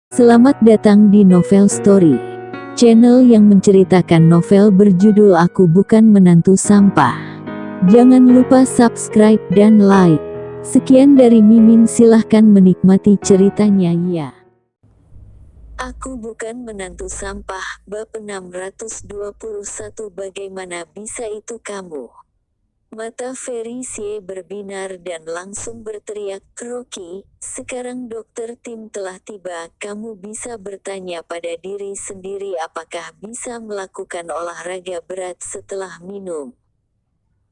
Selamat datang di Novel Story, channel yang menceritakan novel berjudul Aku Bukan Menantu Sampah. Jangan lupa subscribe dan like. Sekian dari Mimin, silahkan menikmati ceritanya ya. Aku Bukan Menantu Sampah, bab 621. Bagaimana bisa itu kamu? Mata Felicie berbinar dan langsung berteriak, "Rocky, sekarang dokter Tim telah tiba. Kamu bisa bertanya pada diri sendiri apakah bisa melakukan olahraga berat setelah minum."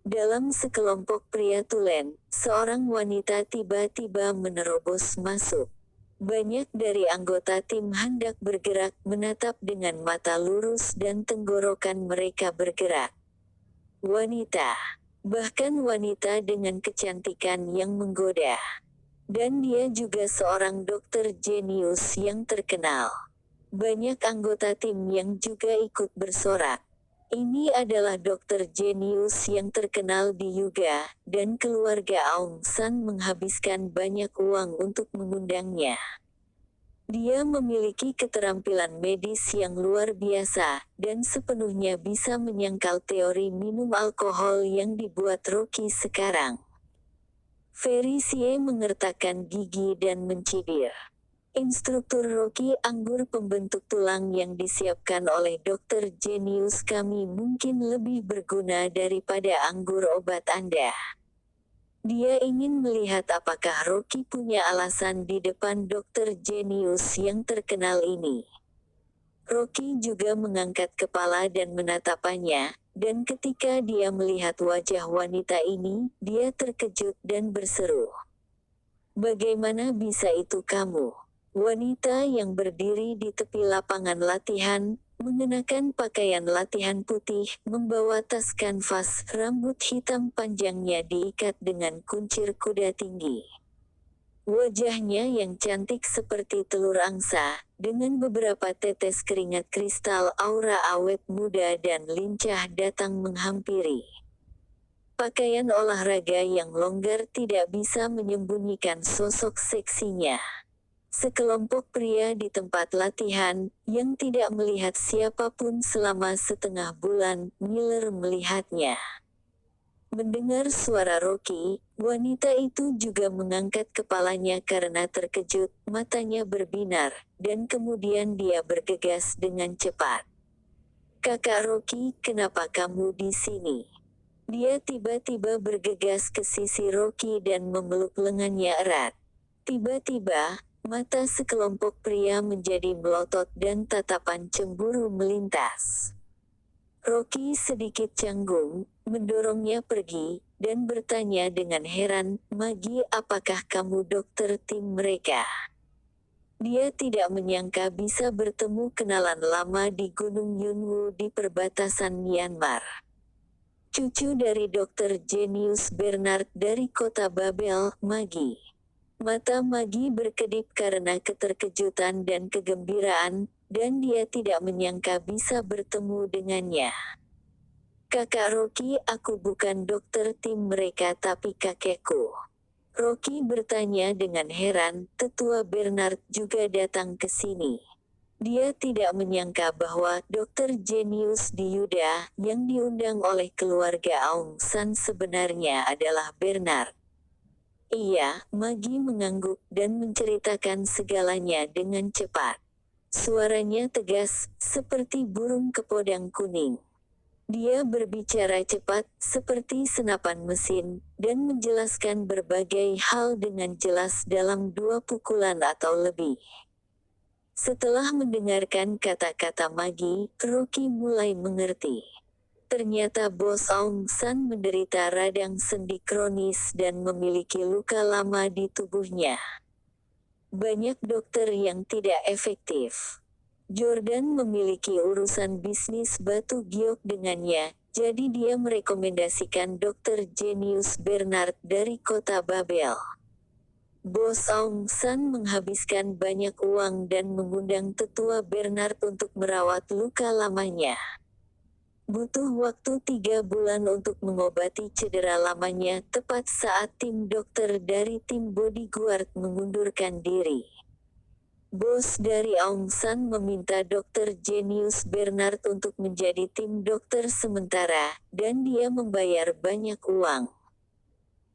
Dalam sekelompok pria tulen, seorang wanita tiba-tiba menerobos masuk. Banyak dari anggota tim hendak bergerak, menatap dengan mata lurus dan tenggorokan mereka bergerak. Wanita. Bahkan wanita dengan kecantikan yang menggoda. Dan dia juga seorang dokter jenius yang terkenal. Banyak anggota tim yang juga ikut bersorak. Ini adalah dokter jenius yang terkenal di Yuga, dan keluarga Aung San menghabiskan banyak uang untuk mengundangnya. Dia memiliki keterampilan medis yang luar biasa, dan sepenuhnya bisa menyangkal teori minum alkohol yang dibuat Rocky sekarang. Felicie mengertakkan gigi dan mencibir. Instruktur Rocky, anggur pembentuk tulang yang disiapkan oleh dokter jenius kami mungkin lebih berguna daripada anggur obat Anda. Dia ingin melihat apakah Rocky punya alasan di depan dokter jenius yang terkenal ini. Rocky juga mengangkat kepala dan menatapnya, dan ketika dia melihat wajah wanita ini, dia terkejut dan berseru, "Bagaimana bisa itu kamu?" Wanita yang berdiri di tepi lapangan latihan, mengenakan pakaian latihan putih, membawa tas kanvas, rambut hitam panjangnya diikat dengan kuncir kuda tinggi. Wajahnya yang cantik seperti telur angsa, dengan beberapa tetes keringat kristal, aura awet muda dan lincah datang menghampiri. Pakaian olahraga yang longgar tidak bisa menyembunyikan sosok seksinya. Sekelompok pria di tempat latihan, yang tidak melihat siapapun selama setengah bulan, ngiler melihatnya. Mendengar suara Rocky, wanita itu juga mengangkat kepalanya karena terkejut, matanya berbinar, dan kemudian dia bergegas dengan cepat. "Kakak Rocky, kenapa kamu di sini?" Dia tiba-tiba bergegas ke sisi Rocky dan memeluk lengannya erat. Tiba-tiba, mata sekelompok pria menjadi melotot dan tatapan cemburu melintas. Rocky sedikit canggung, mendorongnya pergi, dan bertanya dengan heran, "Maggie, apakah kamu dokter tim mereka?" Dia tidak menyangka bisa bertemu kenalan lama di Gunung Yunwu di perbatasan Myanmar. Cucu dari dokter jenius Bernard dari kota Babel, Maggie. Mata Maggie berkedip karena keterkejutan dan kegembiraan, dan dia tidak menyangka bisa bertemu dengannya. "Kakak Rocky, aku bukan dokter tim mereka tapi kakekku." Rocky bertanya dengan heran, tetua Bernard juga datang ke sini. Dia tidak menyangka bahwa dokter jenius di Yuda, yang diundang oleh keluarga Aung San sebenarnya adalah Bernard. Iya, Maggie mengangguk dan menceritakan segalanya dengan cepat. Suaranya tegas, seperti burung kepodang kuning. Dia berbicara cepat, seperti senapan mesin, dan menjelaskan berbagai hal dengan jelas dalam 2 pukulan atau lebih. Setelah mendengarkan kata-kata Maggie, Rocky mulai mengerti. Ternyata Bos Aung San menderita radang sendi kronis dan memiliki luka lama di tubuhnya. Banyak dokter yang tidak efektif. Jordan memiliki urusan bisnis batu giok dengannya, jadi dia merekomendasikan dokter jenius Bernard dari kota Babel. Bos Aung San menghabiskan banyak uang dan mengundang tetua Bernard untuk merawat luka lamanya. Butuh waktu 3 bulan untuk mengobati cedera lamanya, tepat saat tim dokter dari tim bodyguard mengundurkan diri. Bos dari Aung San meminta Dr. Jenius Bernard untuk menjadi tim dokter sementara, dan dia membayar banyak uang.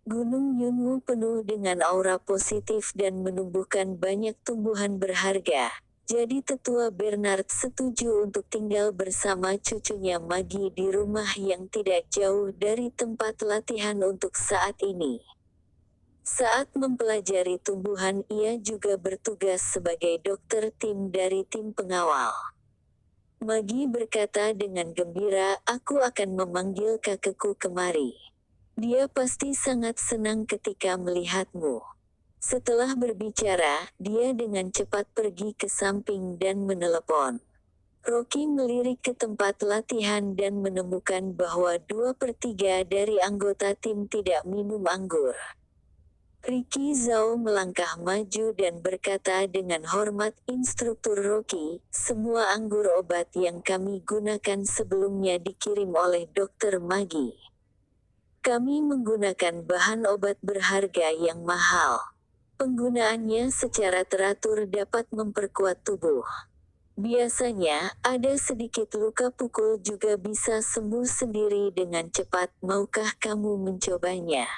Gunung Yunwu penuh dengan aura positif dan menumbuhkan banyak tumbuhan berharga. Jadi tetua Bernard setuju untuk tinggal bersama cucunya Maggie di rumah yang tidak jauh dari tempat latihan untuk saat ini. Saat mempelajari tumbuhan, ia juga bertugas sebagai dokter tim dari tim pengawal. Maggie berkata dengan gembira, "Aku akan memanggil kakekku kemari. Dia pasti sangat senang ketika melihatmu." Setelah berbicara, dia dengan cepat pergi ke samping dan menelepon. Rocky melirik ke tempat latihan dan menemukan bahwa 2/3 dari anggota tim tidak minum anggur. Ricky Zhao melangkah maju dan berkata dengan hormat, "Instruktur Rocky, semua anggur obat yang kami gunakan sebelumnya dikirim oleh Dr. Maggie. Kami menggunakan bahan obat berharga yang mahal. Penggunaannya secara teratur dapat memperkuat tubuh. Biasanya, ada sedikit luka pukul juga bisa sembuh sendiri dengan cepat. Maukah kamu mencobanya?"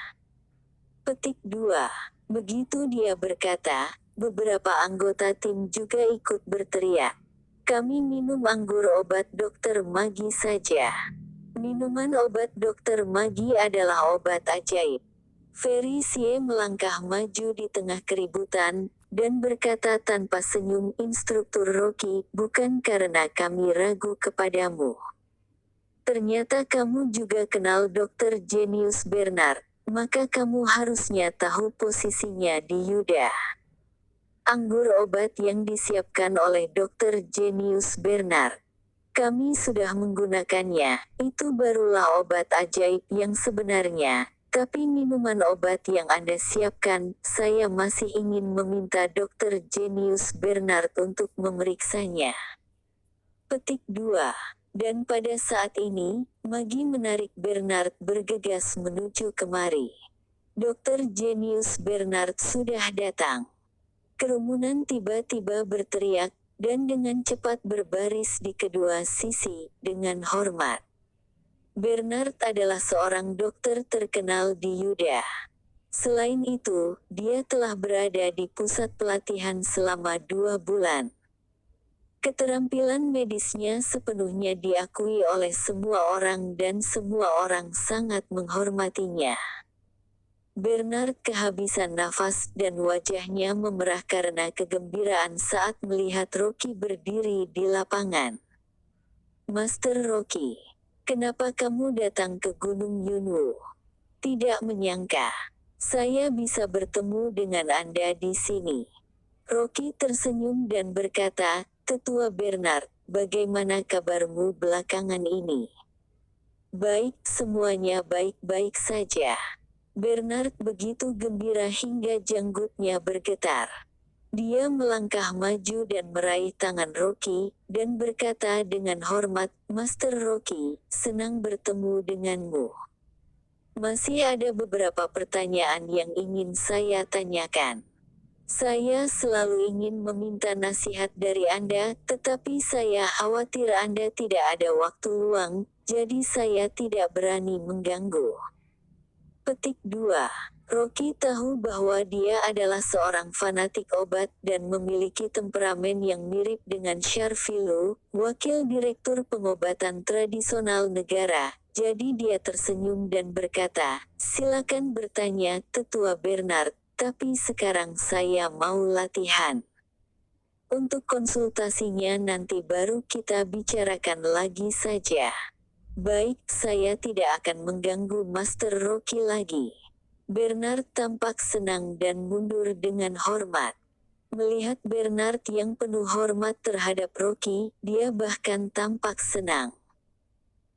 Petik 2. Begitu dia berkata, beberapa anggota tim juga ikut berteriak. "Kami minum anggur obat Dr. Maggie saja." Minuman obat Dr. Maggie adalah obat ajaib. Felicie melangkah maju di tengah keributan, dan berkata tanpa senyum, "Instruktur Rocky, bukan karena kami ragu kepadamu. Ternyata kamu juga kenal Dr. Jenius Bernard, maka kamu harusnya tahu posisinya di Yuda. Anggur obat yang disiapkan oleh Dr. Jenius Bernard. Kami sudah menggunakannya, itu barulah obat ajaib yang sebenarnya. Tapi minuman obat yang Anda siapkan, saya masih ingin meminta Dr. Jenius Bernard untuk memeriksanya." Petik 2. Dan pada saat ini, Maggie menarik Bernard bergegas menuju kemari. Dr. Jenius Bernard sudah datang. Kerumunan tiba-tiba berteriak, dan dengan cepat berbaris di kedua sisi, dengan hormat. Bernard adalah seorang dokter terkenal di Yuda. Selain itu, dia telah berada di pusat pelatihan selama 2 bulan. Keterampilan medisnya sepenuhnya diakui oleh semua orang dan semua orang sangat menghormatinya. Bernard kehabisan nafas dan wajahnya memerah karena kegembiraan saat melihat Rocky berdiri di lapangan. "Master Rocky, kenapa kamu datang ke Gunung Yunwu? Tidak menyangka saya bisa bertemu dengan Anda di sini." Rocky tersenyum dan berkata, "Tetua Bernard, bagaimana kabarmu belakangan ini?" "Baik, semuanya baik-baik saja." Bernard begitu gembira hingga janggutnya bergetar. Dia melangkah maju dan meraih tangan Rocky, dan berkata dengan hormat, "Master Rocky, senang bertemu denganmu. Masih ada beberapa pertanyaan yang ingin saya tanyakan. Saya selalu ingin meminta nasihat dari Anda, tetapi saya khawatir Anda tidak ada waktu luang, jadi saya tidak berani mengganggu." Petik 2. Rocky tahu bahwa dia adalah seorang fanatik obat dan memiliki temperamen yang mirip dengan Sharfilu, wakil direktur pengobatan tradisional negara, jadi dia tersenyum dan berkata, "Silakan bertanya, Tetua Bernard. Tapi sekarang saya mau latihan. Untuk konsultasinya nanti baru kita bicarakan lagi saja." "Baik, saya tidak akan mengganggu Master Rocky lagi." Bernard tampak senang dan mundur dengan hormat. Melihat Bernard yang penuh hormat terhadap Rocky, dia bahkan tampak senang.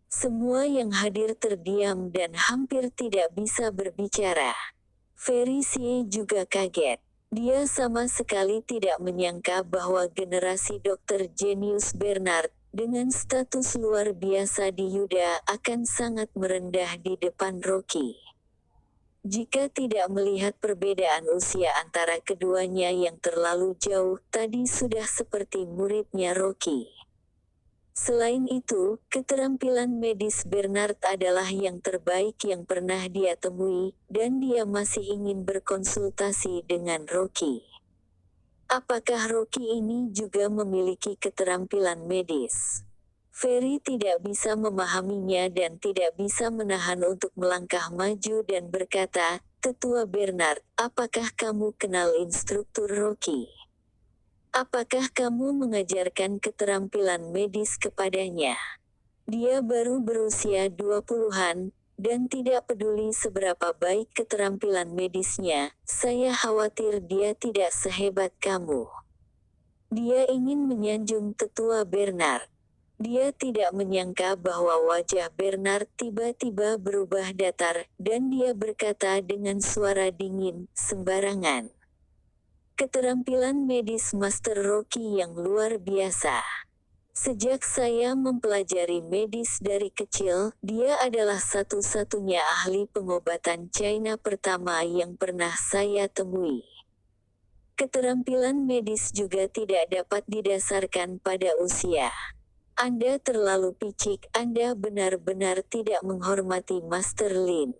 Semua yang hadir terdiam dan hampir tidak bisa berbicara. Felicie juga kaget. Dia sama sekali tidak menyangka bahwa generasi Dr. Jenius Bernard, dengan status luar biasa di Yuda, akan sangat merendah di depan Rocky. Jika tidak melihat perbedaan usia antara keduanya yang terlalu jauh, tadi sudah seperti muridnya Rocky. Selain itu, keterampilan medis Bernard adalah yang terbaik yang pernah dia temui, dan dia masih ingin berkonsultasi dengan Rocky. Apakah Rocky ini juga memiliki keterampilan medis? Ferry tidak bisa memahaminya dan tidak bisa menahan untuk melangkah maju dan berkata, "Tetua Bernard, apakah kamu kenal instruktur Rocky? Apakah kamu mengajarkan keterampilan medis kepadanya? Dia baru berusia 20-an, dan tidak peduli seberapa baik keterampilan medisnya, saya khawatir dia tidak sehebat kamu." Dia ingin menyanjung Tetua Bernard. Dia tidak menyangka bahwa wajah Bernard tiba-tiba berubah datar, dan dia berkata dengan suara dingin, "Sembarangan." Keterampilan medis Master Rocky yang luar biasa. Sejak saya mempelajari medis dari kecil, dia adalah satu-satunya ahli pengobatan China pertama yang pernah saya temui. Keterampilan medis juga tidak dapat didasarkan pada usia. Anda terlalu picik, Anda benar-benar tidak menghormati Master Lin.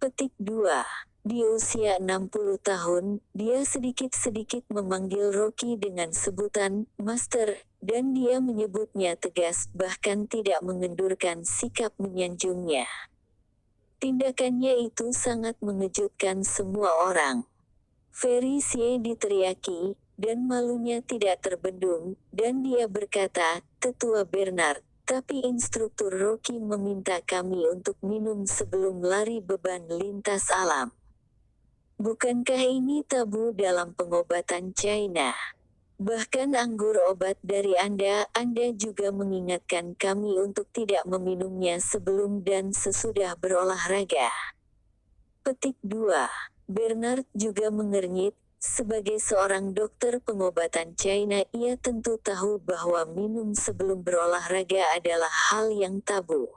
Petik 2. Di usia 60 tahun, dia sedikit-sedikit memanggil Rocky dengan sebutan Master, dan dia menyebutnya tegas bahkan tidak mengendurkan sikap menyanjungnya. Tindakannya itu sangat mengejutkan semua orang. Ferry Xie diteriaki, dan malunya tidak terbendung, dan dia berkata, "Tetua Bernard, tapi instruktur Rocky meminta kami untuk minum sebelum lari beban lintas alam. Bukankah ini tabu dalam pengobatan China? Bahkan anggur obat dari Anda juga mengingatkan kami untuk tidak meminumnya sebelum dan sesudah berolahraga." Petik 2. Bernard juga mengernyit. Sebagai seorang dokter pengobatan China, ia tentu tahu bahwa minum sebelum berolahraga adalah hal yang tabu.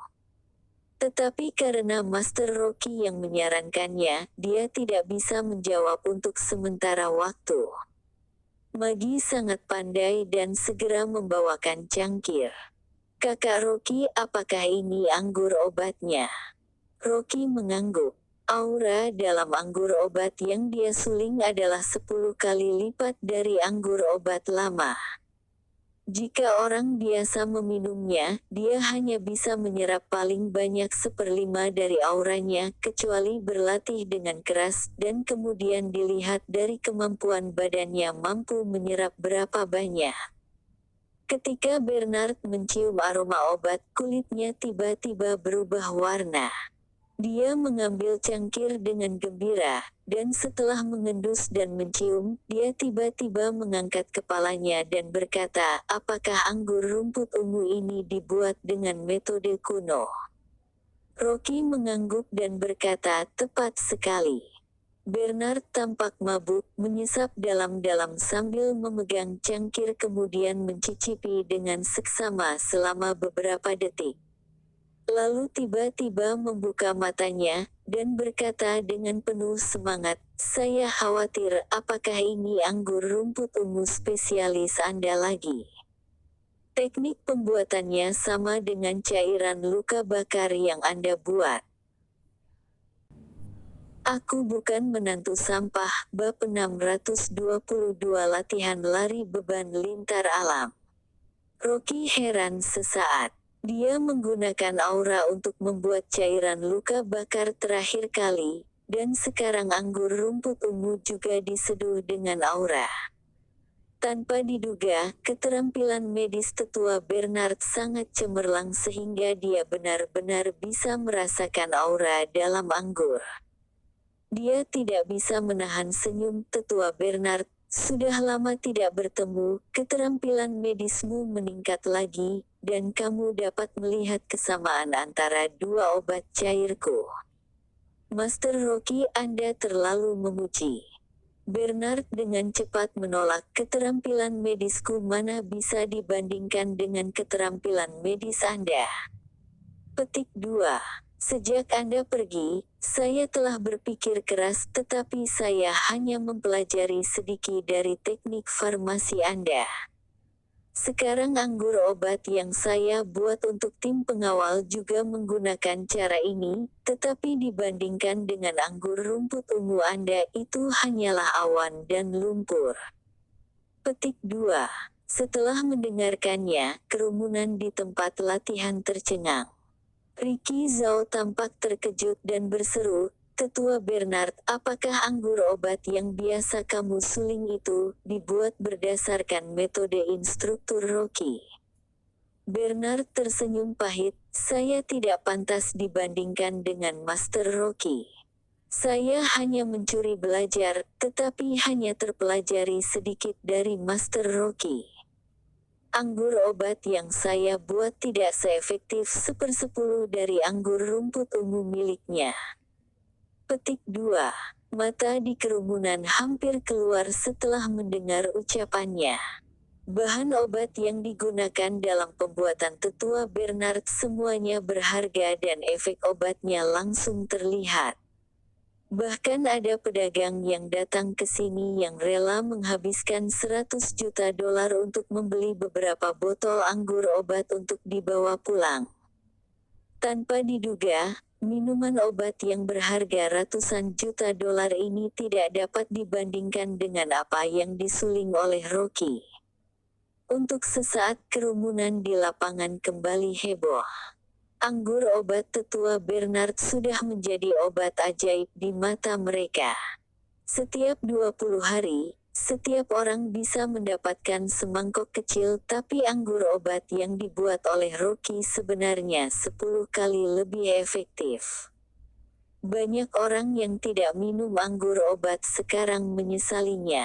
Tetapi karena Master Rocky yang menyarankannya, dia tidak bisa menjawab untuk sementara waktu. Magi sangat pandai dan segera membawakan cangkir. "Kakak Rocky, apakah ini anggur obatnya?" Rocky mengangguk. Aura dalam anggur obat yang dia suling adalah 10 kali lipat dari anggur obat lama. Jika orang biasa meminumnya, dia hanya bisa menyerap paling banyak 1/5 dari auranya, kecuali berlatih dengan keras, dan kemudian dilihat dari kemampuan badannya mampu menyerap berapa banyak. Ketika Bernard mencium aroma obat, kulitnya tiba-tiba berubah warna. Dia mengambil cangkir dengan gembira, dan setelah mengendus dan mencium, dia tiba-tiba mengangkat kepalanya dan berkata, "Apakah anggur rumput ungu ini dibuat dengan metode kuno?" Rocky mengangguk dan berkata, "Tepat sekali." Bernard tampak mabuk, menyesap dalam-dalam sambil memegang cangkir kemudian mencicipi dengan seksama selama beberapa detik. Lalu tiba-tiba membuka matanya, dan berkata dengan penuh semangat, "Saya khawatir apakah ini anggur rumput ungu spesialis Anda lagi?" Teknik pembuatannya sama dengan cairan luka bakar yang Anda buat. Aku bukan menantu sampah. Bab 622 Latihan lari beban lintar alam. Rocky heran sesaat. Dia menggunakan aura untuk membuat cairan luka bakar terakhir kali, dan sekarang anggur rumput ungu juga diseduh dengan aura. Tanpa diduga, keterampilan medis tetua Bernard sangat cemerlang sehingga dia benar-benar bisa merasakan aura dalam anggur. Dia tidak bisa menahan senyum. "Tetua Bernard, sudah lama tidak bertemu, keterampilan medismu meningkat lagi, dan kamu dapat melihat kesamaan antara dua obat cairku." "Master Rocky, Anda terlalu memuji." Bernard dengan cepat menolak. "Keterampilan medisku mana bisa dibandingkan dengan keterampilan medis Anda." Petik 2. Sejak Anda pergi, saya telah berpikir keras tetapi saya hanya mempelajari sedikit dari teknik farmasi Anda. Sekarang anggur obat yang saya buat untuk tim pengawal juga menggunakan cara ini, tetapi dibandingkan dengan anggur rumput ungu Anda itu hanyalah awan dan lumpur. Petik 2. Setelah mendengarkannya, kerumunan di tempat latihan tercengang. Ricky Zhao tampak terkejut dan berseru, "Tetua Bernard, apakah anggur obat yang biasa kamu suling itu dibuat berdasarkan metode instruktur Rocky?" Bernard tersenyum pahit, "Saya tidak pantas dibandingkan dengan Master Rocky. Saya hanya mencuri belajar, tetapi hanya terpelajari sedikit dari Master Rocky. Anggur obat yang saya buat tidak seefektif 1/10 dari anggur rumput ungu miliknya." Petik 2. Mata di kerumunan hampir keluar setelah mendengar ucapannya. Bahan obat yang digunakan dalam pembuatan tetua Bernard semuanya berharga dan efek obatnya langsung terlihat. Bahkan ada pedagang yang datang ke sini yang rela menghabiskan $100 juta untuk membeli beberapa botol anggur obat untuk dibawa pulang. Tanpa diduga, minuman obat yang berharga ratusan juta dolar ini tidak dapat dibandingkan dengan apa yang disuling oleh Rocky. Untuk sesaat kerumunan di lapangan kembali heboh. Anggur obat tetua Bernard sudah menjadi obat ajaib di mata mereka. Setiap 20 hari, setiap orang bisa mendapatkan semangkok kecil tapi anggur obat yang dibuat oleh Rocky sebenarnya 10 kali lebih efektif. Banyak orang yang tidak minum anggur obat sekarang menyesalinya.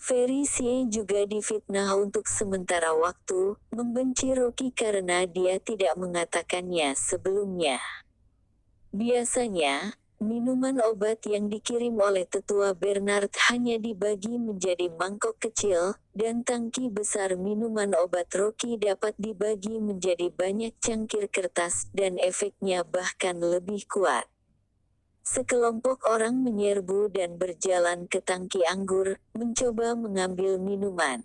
Felicie juga difitnah untuk sementara waktu, membenci Rocky karena dia tidak mengatakannya sebelumnya. Biasanya, minuman obat yang dikirim oleh tetua Bernard hanya dibagi menjadi mangkok kecil, dan tangki besar minuman obat Rocky dapat dibagi menjadi banyak cangkir kertas dan efeknya bahkan lebih kuat. Sekelompok orang menyerbu dan berjalan ke tangki anggur, mencoba mengambil minuman.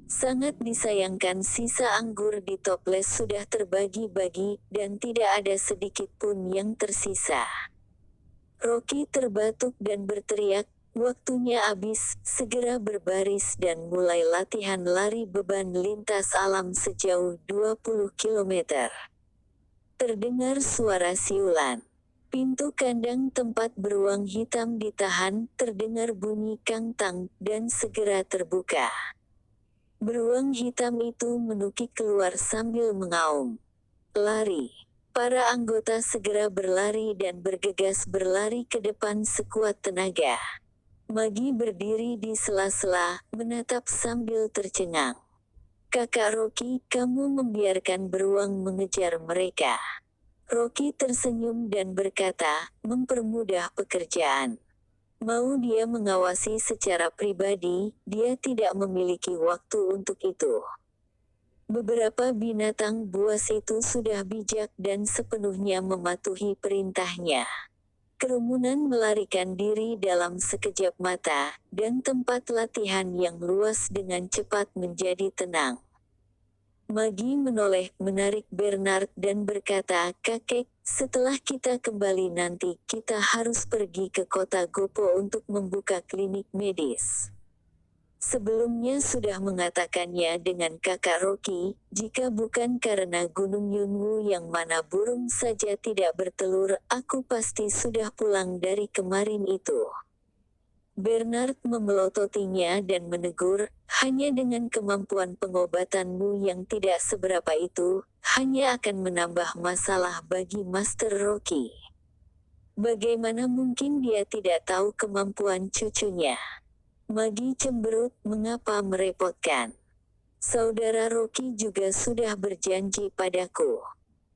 Sangat disayangkan sisa anggur di toples sudah terbagi-bagi, dan tidak ada sedikit pun yang tersisa. Rocky terbatuk dan berteriak, "Waktunya habis, segera berbaris dan mulai latihan lari beban lintas alam sejauh 20 km. Terdengar suara siulan. Pintu kandang tempat beruang hitam ditahan, terdengar bunyi kangtang, dan segera terbuka. Beruang hitam itu menukik keluar sambil mengaum. "Lari!" Para anggota segera berlari dan bergegas berlari ke depan sekuat tenaga. Maggie berdiri di sela-sela, menatap sambil tercengang. "Kakak Rocky, kamu membiarkan beruang mengejar mereka." Rocky tersenyum dan berkata, "Mempermudah pekerjaan. Mau dia mengawasi secara pribadi, dia tidak memiliki waktu untuk itu." Beberapa binatang buas itu sudah bijak dan sepenuhnya mematuhi perintahnya. Kerumunan melarikan diri dalam sekejap mata, dan tempat latihan yang luas dengan cepat menjadi tenang. Maggie menoleh, menarik Bernard dan berkata, "Kakek, setelah kita kembali nanti kita harus pergi ke kota Gopo untuk membuka klinik medis." Sebelumnya sudah mengatakannya dengan kakak Rocky, "Jika bukan karena Gunung Yunwu yang mana burung saja tidak bertelur, aku pasti sudah pulang dari kemarin itu." Bernard memelototinya dan menegur, "Hanya dengan kemampuan pengobatanmu yang tidak seberapa itu, hanya akan menambah masalah bagi Master Rocky. Bagaimana mungkin dia tidak tahu kemampuan cucunya?" Maggie cemberut, "Mengapa merepotkan? Saudara Rocky juga sudah berjanji padaku.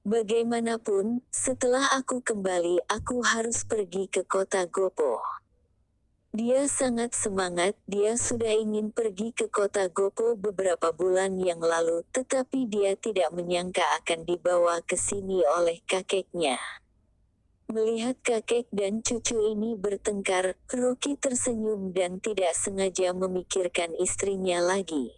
Bagaimanapun, setelah aku kembali aku harus pergi ke kota Gopo." Dia sangat semangat, dia sudah ingin pergi ke kota Gopo beberapa bulan yang lalu, tetapi dia tidak menyangka akan dibawa ke sini oleh kakeknya. Melihat kakek dan cucu ini bertengkar, Rocky tersenyum dan tidak sengaja memikirkan istrinya lagi.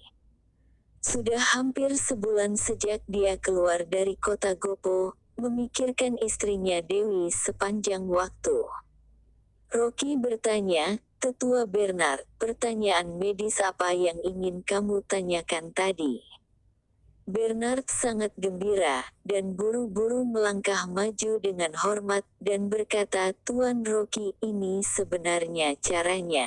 Sudah hampir sebulan sejak dia keluar dari kota Gopo, memikirkan istrinya Dewi sepanjang waktu. Rocky bertanya, "Tetua Bernard, pertanyaan medis apa yang ingin kamu tanyakan tadi?" Bernard sangat gembira, dan buru-buru melangkah maju dengan hormat, dan berkata, "Tuan Rocky, ini sebenarnya caranya."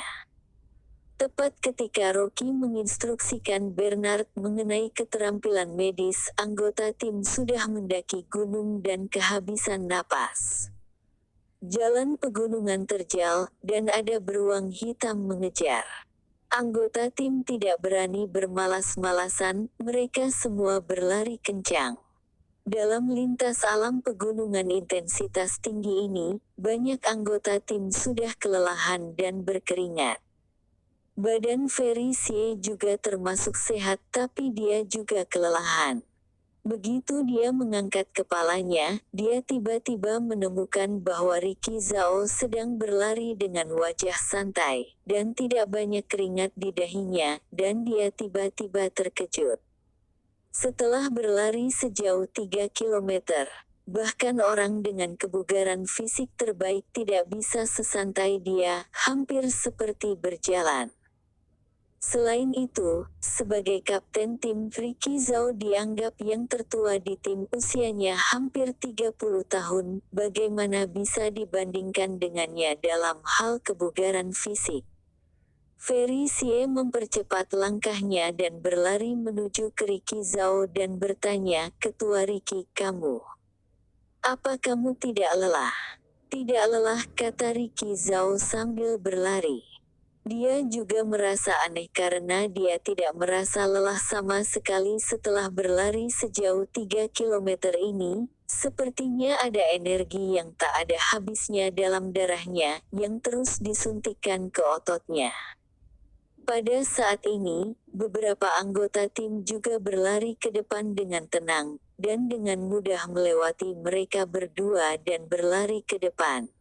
Tepat ketika Rocky menginstruksikan Bernard mengenai keterampilan medis, anggota tim sudah mendaki gunung dan kehabisan napas. Jalan pegunungan terjal, dan ada beruang hitam mengejar. Anggota tim tidak berani bermalas-malasan, mereka semua berlari kencang. Dalam lintas alam pegunungan intensitas tinggi ini, banyak anggota tim sudah kelelahan dan berkeringat. Badan Felicie juga termasuk sehat, tapi dia juga kelelahan. Begitu dia mengangkat kepalanya, dia tiba-tiba menemukan bahwa Ricky Zhao sedang berlari dengan wajah santai, dan tidak banyak keringat di dahinya, dan dia tiba-tiba terkejut. Setelah berlari sejauh 3 kilometer, bahkan orang dengan kebugaran fisik terbaik tidak bisa sesantai dia, hampir seperti berjalan. Selain itu, sebagai kapten tim, Ricky Zhao dianggap yang tertua di tim, usianya hampir 30 tahun, bagaimana bisa dibandingkan dengannya dalam hal kebugaran fisik. Felicie mempercepat langkahnya dan berlari menuju ke Ricky Zhao dan bertanya, "Ketua Ricky, apa kamu tidak lelah?" "Tidak lelah," kata Ricky Zhao sambil berlari. Dia juga merasa aneh karena dia tidak merasa lelah sama sekali setelah berlari sejauh 3 kilometer ini. Sepertinya ada energi yang tak ada habisnya dalam darahnya, yang terus disuntikkan ke ototnya. Pada saat ini, beberapa anggota tim juga berlari ke depan dengan tenang, dan dengan mudah melewati mereka berdua dan berlari ke depan.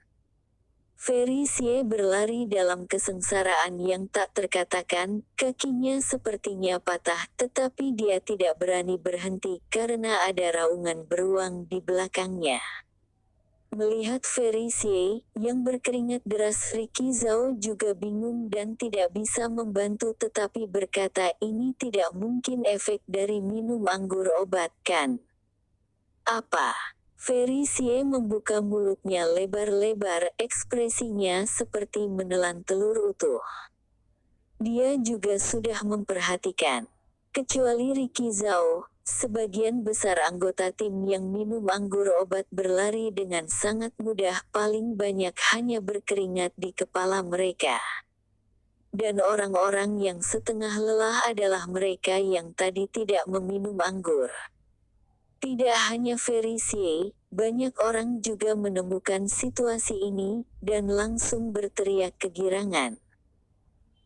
Felicie berlari dalam kesengsaraan yang tak terkatakan, kakinya sepertinya patah, tetapi dia tidak berani berhenti karena ada raungan beruang di belakangnya. Melihat Felicie, yang berkeringat deras, Ricky Zhao juga bingung dan tidak bisa membantu tetapi berkata, "Ini tidak mungkin efek dari minum anggur obat, kan?" "Apa?" Felicie membuka mulutnya lebar-lebar, ekspresinya seperti menelan telur utuh. Dia juga sudah memperhatikan. Kecuali Ricky Zhao, sebagian besar anggota tim yang minum anggur obat berlari dengan sangat mudah, paling banyak hanya berkeringat di kepala mereka. Dan orang-orang yang setengah lelah adalah mereka yang tadi tidak meminum anggur. Tidak hanya Felicie, banyak orang juga menemukan situasi ini, dan langsung berteriak kegirangan.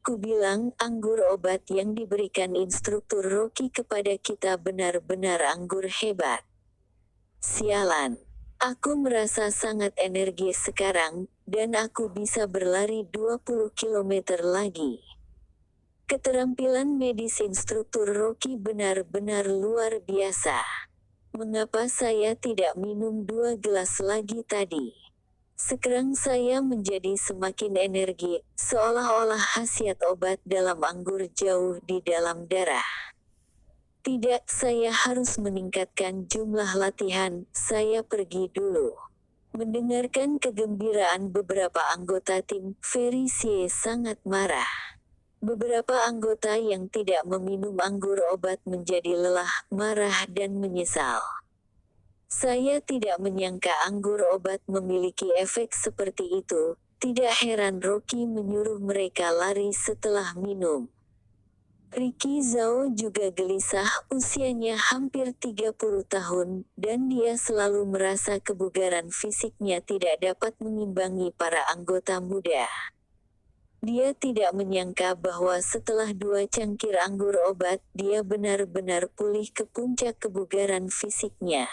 "Kubilang, anggur obat yang diberikan instruktur Rocky kepada kita benar-benar anggur hebat. Sialan. Aku merasa sangat energis sekarang, dan aku bisa berlari 20 kilometer lagi." Keterampilan medis instruktur Rocky benar-benar luar biasa. "Mengapa saya tidak minum 2 gelas lagi tadi? Sekarang saya menjadi semakin energi, seolah-olah khasiat obat dalam anggur jauh di dalam darah. Tidak, saya harus meningkatkan jumlah latihan, saya pergi dulu." Mendengarkan kegembiraan beberapa anggota tim, Felicie sangat marah. Beberapa anggota yang tidak meminum anggur obat menjadi lelah, marah dan menyesal. "Saya tidak menyangka anggur obat memiliki efek seperti itu." Tidak heran Rocky menyuruh mereka lari setelah minum. Ricky Zhao juga gelisah, usianya hampir 30 tahun, dan dia selalu merasa kebugaran fisiknya tidak dapat mengimbangi para anggota muda. Dia tidak menyangka bahwa setelah 2 cangkir anggur obat, dia benar-benar pulih ke puncak kebugaran fisiknya.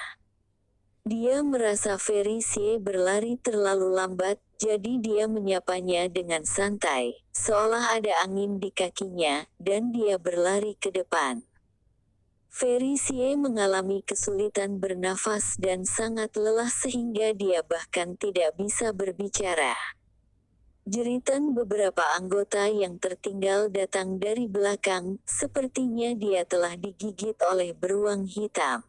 Dia merasa Felicie berlari terlalu lambat, jadi dia menyapanya dengan santai, seolah ada angin di kakinya, dan dia berlari ke depan. Felicie mengalami kesulitan bernafas dan sangat lelah sehingga dia bahkan tidak bisa berbicara. Jeritan beberapa anggota yang tertinggal datang dari belakang, sepertinya dia telah digigit oleh beruang hitam.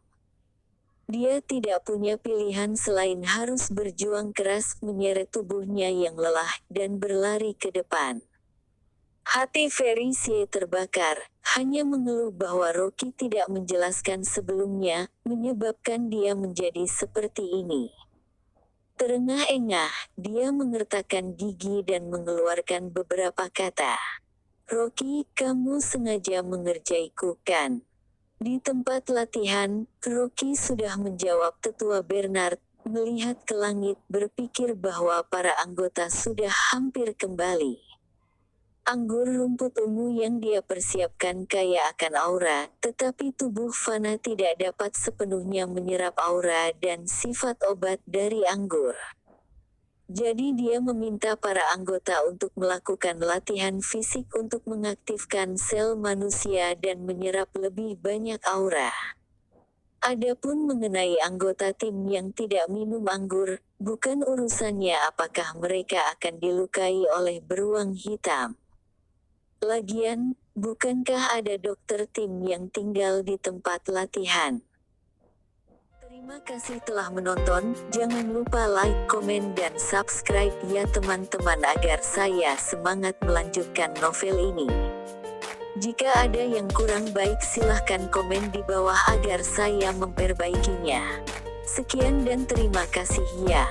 Dia tidak punya pilihan selain harus berjuang keras menyeret tubuhnya yang lelah, dan berlari ke depan. Hati Felicie terbakar, hanya mengeluh bahwa Rocky tidak menjelaskan sebelumnya, menyebabkan dia menjadi seperti ini. Terengah-engah, dia mengertakkan gigi dan mengeluarkan beberapa kata. "Rocky, kamu sengaja mengerjaiku, kan?" Di tempat latihan, Rocky sudah menjawab tetua Bernard, melihat ke langit, berpikir bahwa para anggota sudah hampir kembali. Anggur rumput ungu yang dia persiapkan kaya akan aura, tetapi tubuh Fana tidak dapat sepenuhnya menyerap aura dan sifat obat dari anggur. Jadi dia meminta para anggota untuk melakukan latihan fisik untuk mengaktifkan sel manusia dan menyerap lebih banyak aura. Adapun mengenai anggota tim yang tidak minum anggur, bukan urusannya apakah mereka akan dilukai oleh beruang hitam. Lagian, bukankah ada dokter tim yang tinggal di tempat latihan? Terima kasih telah menonton, jangan lupa like, komen dan subscribe ya teman-teman agar saya semangat melanjutkan novel ini. Jika ada yang kurang baik silahkan komen di bawah agar saya memperbaikinya. Sekian dan terima kasih ya.